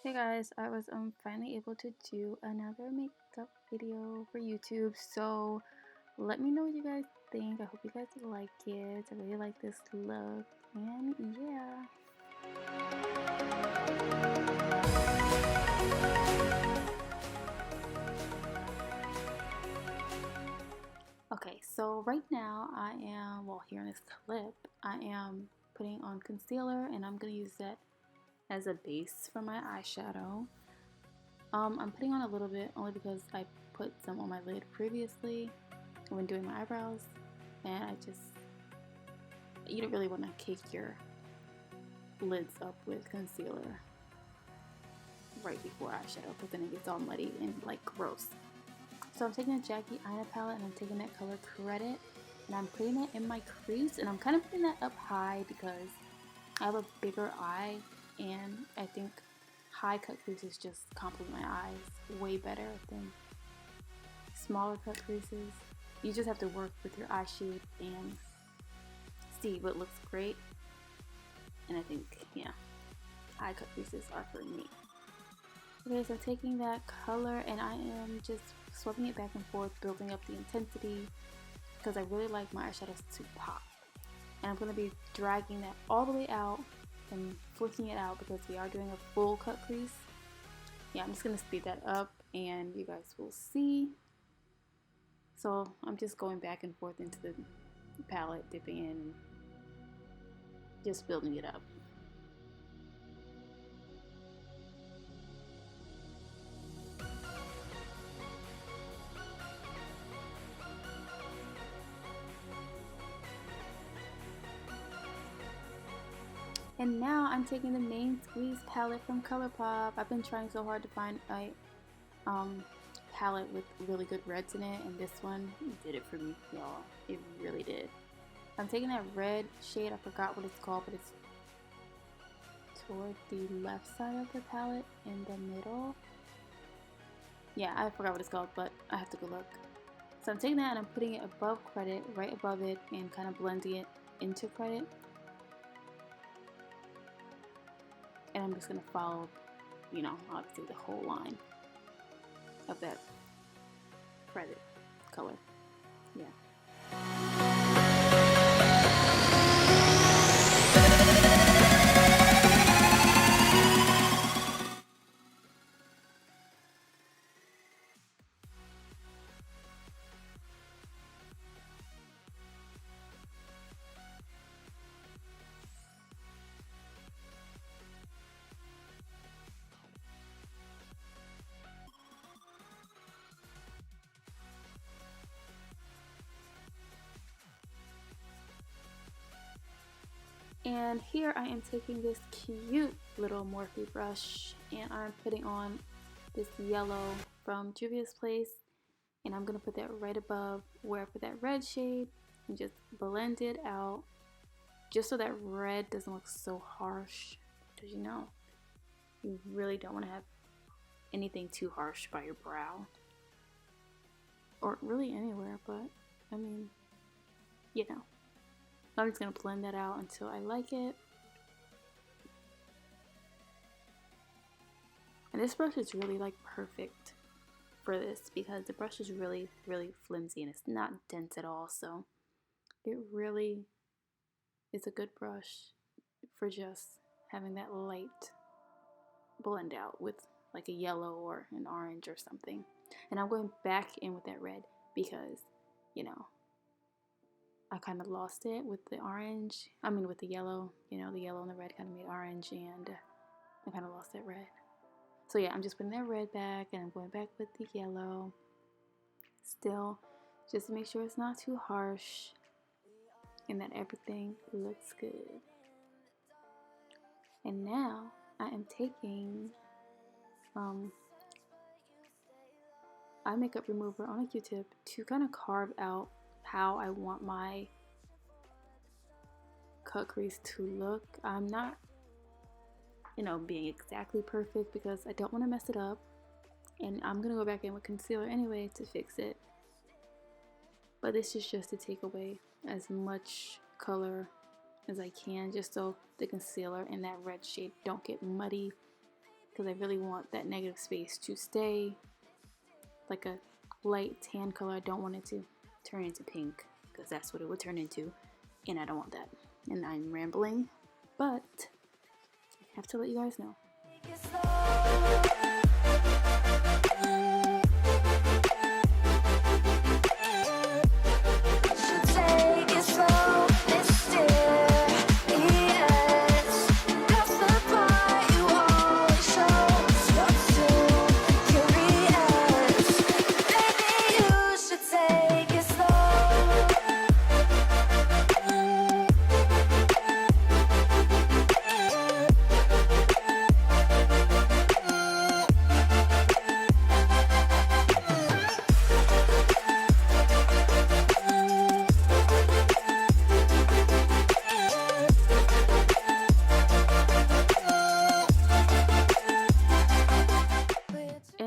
Hey guys, I was finally able to do another makeup video for YouTube, so let me know what you guys think. I hope you guys like it. I really like this look, and yeah. Okay, so right now I am, well, here in this clip, I am putting on concealer, and I'm gonna use that as a base for my eyeshadow. I'm putting on a little bit only because I put some on my lid previously when doing my eyebrows, and you don't really want to cake your lids up with concealer right before eyeshadow because then it gets all muddy and like gross. So I'm taking a Jackie Aina palette and I'm taking that color Credit and I'm putting it in my crease, and I'm kind of putting that up high because I have a bigger eye and I think high cut creases just complement my eyes way better than smaller cut creases. You just have to work with your eye shape and see what looks great, and I think, yeah, high cut creases are for me. Okay, so taking that color and I am just swapping it back and forth, building up the intensity because I really like my eyeshadows to pop. And I'm going to be dragging that all the way out and flicking it out because we are doing a full cut crease. Yeah, I'm just going to speed that up and you guys will see. So I'm just going back and forth into the palette, dipping in, and just building it up. And now I'm taking the Main Squeeze palette from ColourPop. I've been trying so hard to find a palette with really good reds in it, and this one did it for me, y'all. It really did. I'm taking that red shade, I forgot what it's called, but it's toward the left side of the palette in the middle. Yeah, I forgot what it's called, but I have to go look. So I'm taking that and I'm putting it above Credit, right above it, and kind of blending it into Credit. And I'm just going to follow, obviously the whole line of that Credit color. Yeah. And here I am taking this cute little Morphe brush and I'm putting on this yellow from Juvia's Place, and I'm going to put that right above where I put that red shade and just blend it out just so that red doesn't look so harsh, because you really don't want to have anything too harsh by your brow or really anywhere, but I mean, I'm just going to blend that out until I like it. And this brush is really like perfect for this because the brush is really, really flimsy and it's not dense at all. So it really is a good brush for just having that light blend out with like a yellow or an orange or something. And I'm going back in with that red because, I kind of lost it with the orange. I mean with the yellow, the yellow and the red kind of made orange, and I kind of lost that red. So yeah, I'm just putting that red back and I'm going back with the yellow still, just to make sure it's not too harsh and that everything looks good. And now I am taking eye makeup remover on a Q-tip to kind of carve out how I want my cut crease to look. I'm not being exactly perfect because I don't want to mess it up, and I'm gonna go back in with concealer anyway to fix it, but this is just to take away as much color as I can just so the concealer and that red shade don't get muddy because I really want that negative space to stay like a light tan color. I don't want it to turn into pink because that's what it would turn into, and I don't want that. And I'm rambling, but I have to let you guys know.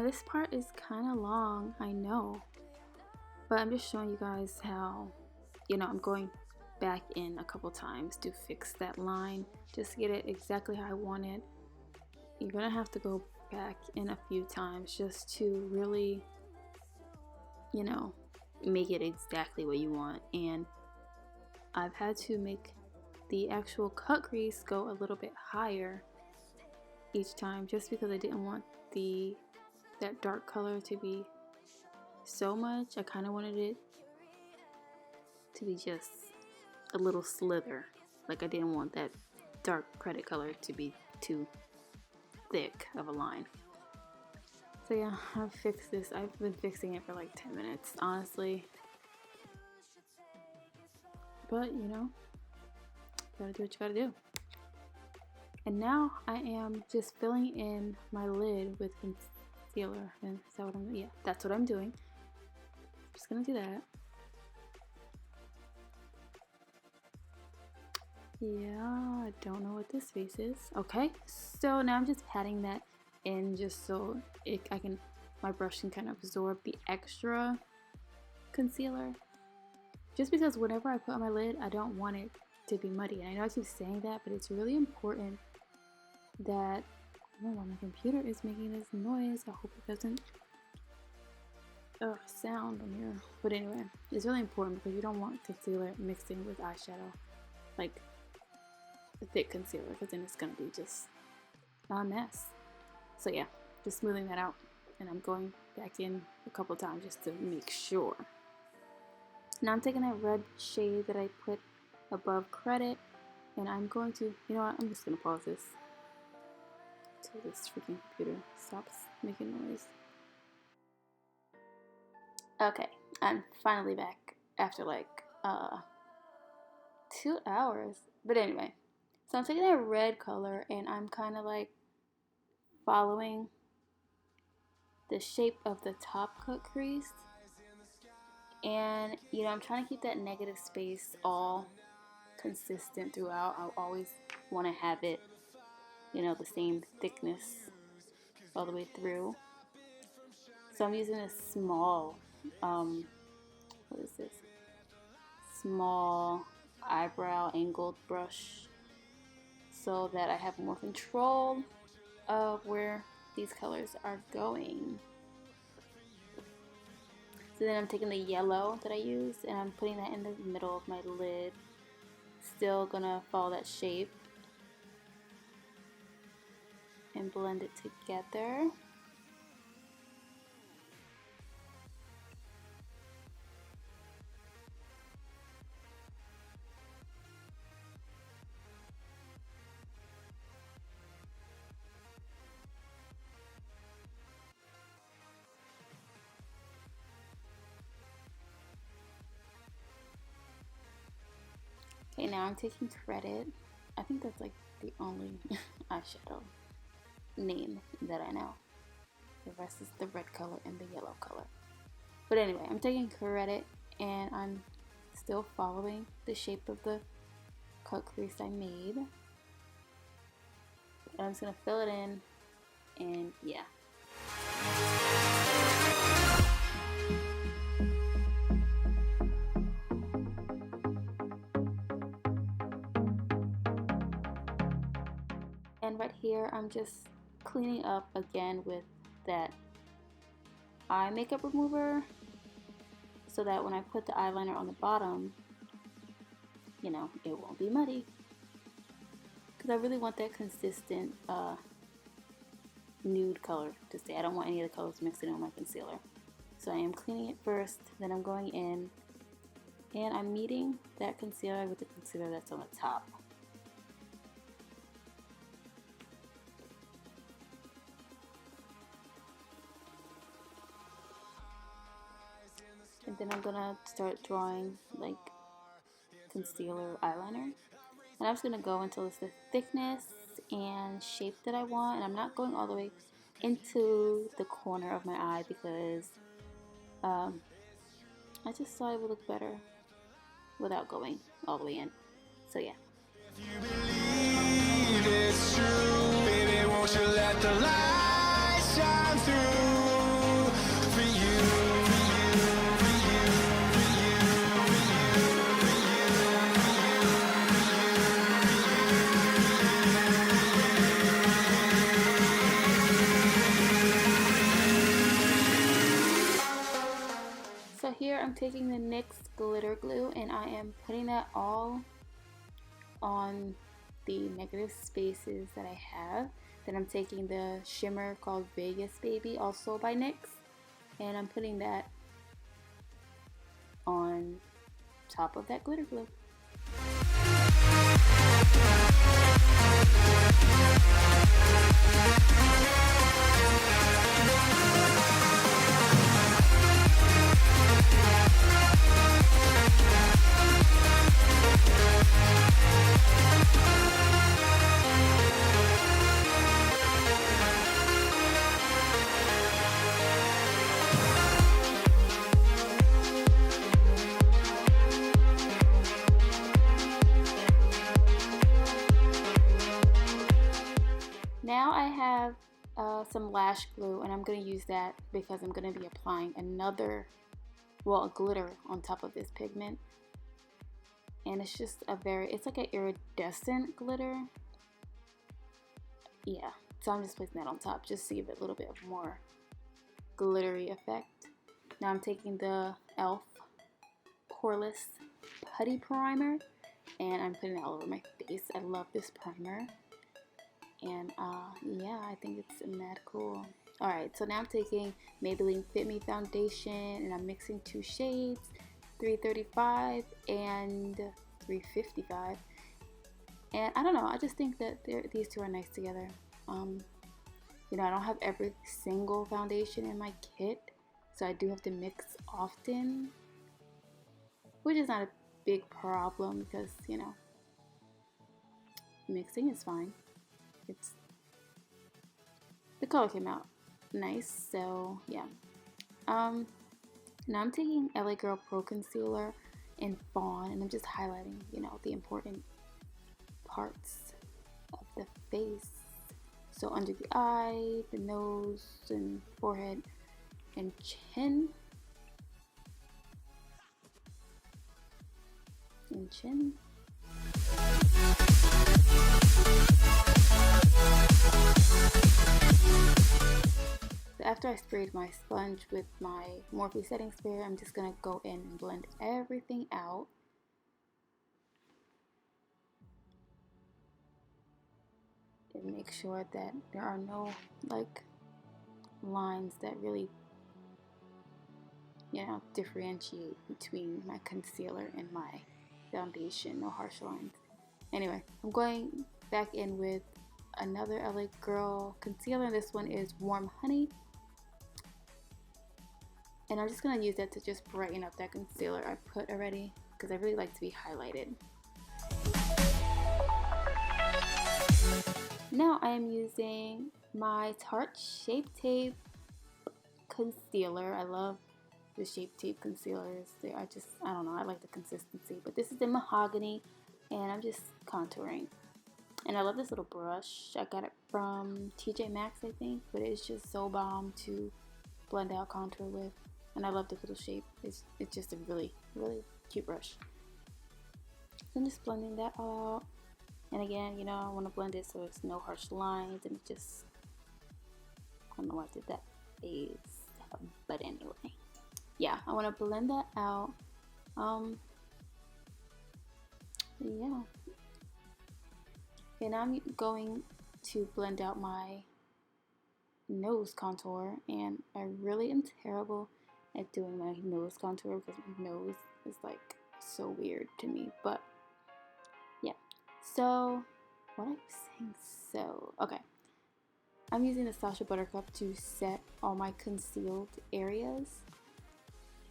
This part is kind of long, I know, but I'm just showing you guys how, I'm going back in a couple times to fix that line, just to get it exactly how I want it. You're gonna have to go back in a few times just to really, make it exactly what you want. And I've had to make the actual cut crease go a little bit higher each time, just because I didn't want that dark color to be so much. I kind of wanted it to be just a little slither. Like, I didn't want that dark credit color to be too thick of a line. So yeah, I've fixed this. I've been fixing it for like 10 minutes, honestly. But gotta do what you gotta do. And now I am just filling in my lid with concealer. And is that what I'm doing? Yeah, that's what I'm doing. I'm just gonna do that. Yeah, I don't know what this face is. Okay, so now I'm just patting that in just so my brush can kind of absorb the extra concealer. Just because whenever I put on my lid, I don't want it to be muddy. And I know I keep saying that, but it's really important that, I don't know why my computer is making this noise. I hope it doesn't sound on here. But anyway, it's really important because you don't want concealer mixing with eyeshadow, like the thick concealer, because then it's gonna be just a mess. So yeah, just smoothing that out, and I'm going back in a couple times just to make sure. Now I'm taking that red shade that I put above credit, and I'm going to, you know what, I'm just gonna pause this until this freaking computer stops making noise. Okay, I'm finally back after like 2 hours. But anyway, so I'm taking that red color and I'm kind of like following the shape of the top cut crease. And I'm trying to keep that negative space all consistent throughout. I always want to have it, the same thickness all the way through. So I'm using a small, what is this? Small eyebrow angled brush so that I have more control of where these colors are going. So then I'm taking the yellow that I used and I'm putting that in the middle of my lid. Still gonna follow that shape and blend it together. Okay, now I'm taking credit. I think that's like the only eyeshadow name that I know. The rest is the red color and the yellow color. But anyway, I'm taking credit and I'm still following the shape of the cut crease I made. And I'm just gonna fill it in, and yeah. And right here, I'm just cleaning up again with that eye makeup remover so that when I put the eyeliner on the bottom, you know, it won't be muddy. Because I really want that consistent nude color to stay. I don't want any of the colors mixed in with my concealer. So I am cleaning it first, then I'm going in and I'm meeting that concealer with the concealer that's on the top. And then I'm gonna start drawing like concealer eyeliner. And I'm just gonna go until it's the thickness and shape that I want. And I'm not going all the way into the corner of my eye because I just thought it would look better without going all the way in. So yeah. If you believe it's true, baby, won't you let the light shine through for you, for you, for you, for you, for you. So here I'm taking the NYX glitter glue and I am putting that all on the negative spaces that I have. Then I'm taking the shimmer called Vegas Baby, also by NYX, and I'm putting that on top of that glitter glue. Now I have some lash glue and I'm going to use that because I'm going to be applying another, well, a glitter on top of this pigment. And it's just it's like an iridescent glitter. Yeah, so I'm just placing that on top just to give it a little bit of more glittery effect. Now I'm taking the e.l.f. Poreless Putty Primer and I'm putting it all over my face. I love this primer. And yeah, I think it's mad cool. Alright, so now I'm taking Maybelline Fit Me Foundation and I'm mixing two shades, 335 and 355. And I don't know, I just think that these two are nice together. You know, I don't have every single foundation in my kit, so I do have to mix often, which is not a big problem because, you know, mixing is fine. The color came out nice, so yeah. Now I'm taking LA Girl Pro Concealer in Fawn and I'm just highlighting, you know, the important parts of the face. So under the eye, the nose, and forehead, and chin. And chin. So after I sprayed my sponge with my Morphe setting spray, I'm just going to go in and blend everything out. And make sure that there are no like lines that really, you know, differentiate between my concealer and my foundation. No harsh lines. Anyway, I'm going back in with another LA Girl concealer. This one is Warm Honey. And I'm just going to use that to just brighten up that concealer I put already because I really like to be highlighted. Now I am using my Tarte Shape Tape concealer. I love the Shape Tape concealers. They are just, I don't know, I like the consistency. But this is in Mahogany and I'm just contouring. And I love this little brush. I got it from TJ Maxx, I think, but it's just so bomb to blend out contour with. And I love the little shape. It's just a really, really cute brush. So I'm just blending that all out. And again, you know, I want to blend it so it's no harsh lines and it just don't know why I did that face, but anyway, yeah, I want to blend that out. Yeah, and I'm going to blend out my nose contour, and I really am terrible at doing my nose contour because my nose is like so weird to me. But yeah, so what I'm saying, so okay, I'm using the Sasha Buttercup to set all my concealed areas,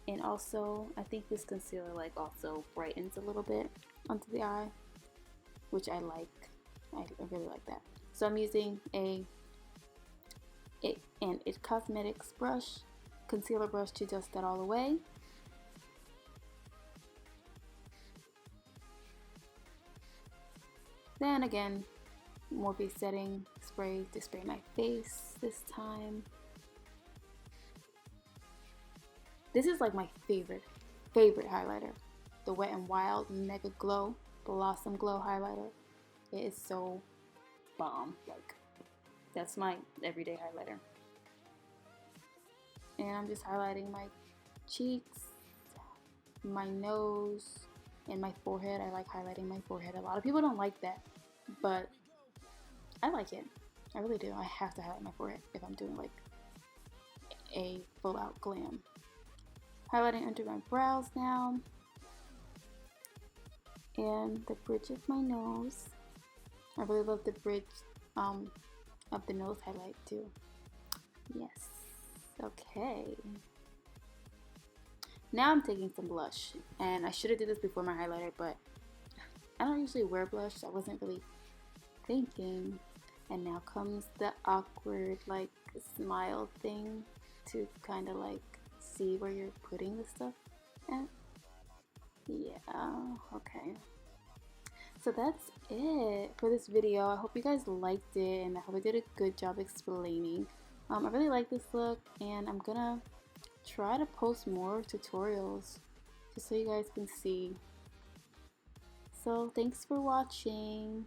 and also I think this concealer like also brightens a little bit onto the eye, which I like. I really like that. So I'm using an It Cosmetics brush, concealer brush, to dust that all away. Then again, Morphe setting spray to spray my face this time. This is like my favorite highlighter. The Wet n Wild Mega Glow Blossom Glow highlighter. It is so bomb. Like, that's my everyday highlighter. And I'm just highlighting my cheeks, my nose, and my forehead. I like highlighting my forehead. A lot of people don't like that, but I like it. I really do. I have to highlight my forehead if I'm doing like a full out glam. Highlighting under my brows now, and the bridge of my nose. I really love the bridge of the nose highlight too. Yes. Okay. Now I'm taking some blush, and I should have did this before my highlighter, but I don't usually wear blush, so I wasn't really thinking. And now comes the awkward like smile thing to kind of like see where you're putting the stuff at. Yeah, okay. So that's it for this video. I hope you guys liked it, and I hope I did a good job explaining. I really like this look, and I'm gonna try to post more tutorials just so you guys can see. So thanks for watching.